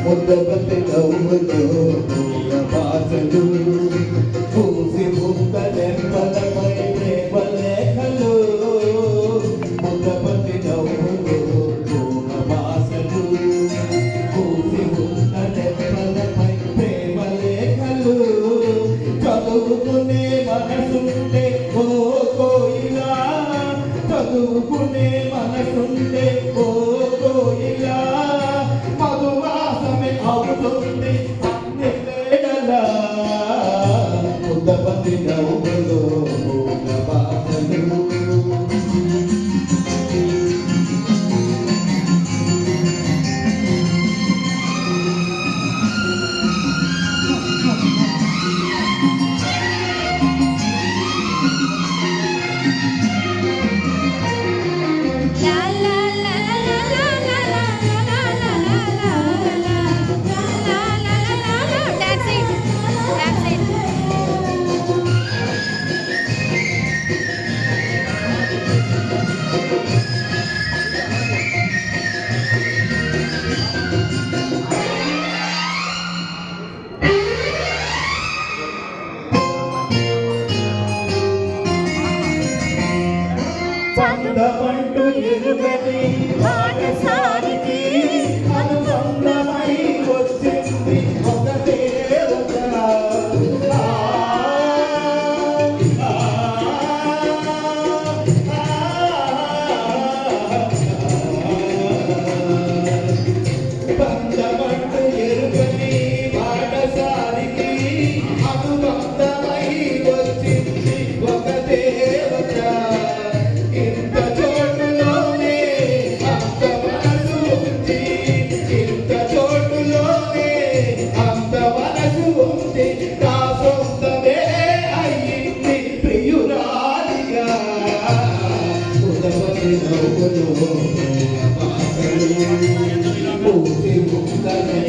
ముద్దబతి నవ్వులు భాషలు పూసి ముద్దలెంపలపై ప్రేమ లేఖలు ముద్దబతి నవ్వులు భాషలు పూసి ముద్దలెంపలపై ప్రేమ లేఖలు చదువుకునే మనసుంటే ఓ కోయిలా చదువుకునే మనసుంటే ఓ కోయిలా మధువాసమే అవుతుంది అన్ని వేళలా ముద్దపతి నవ్వులో భాషలు బంధమంటూ ఎరుగని బాటసారికి అనుబంధమై వచ్చింది ఒకటే బంధమంటూ ఎరుగని బాటసారికి అనుబంధమై వచ్చింది ఒకటే ఇంత చోటులోనే అంత మనసు ఉంది ఇంత చోటులోనే అంత మనసు ఉంది నా సొంతమే అయ్యింది ప్రియురాలిగా ఉదపతి నవ్వులు పూసి ముద్దలై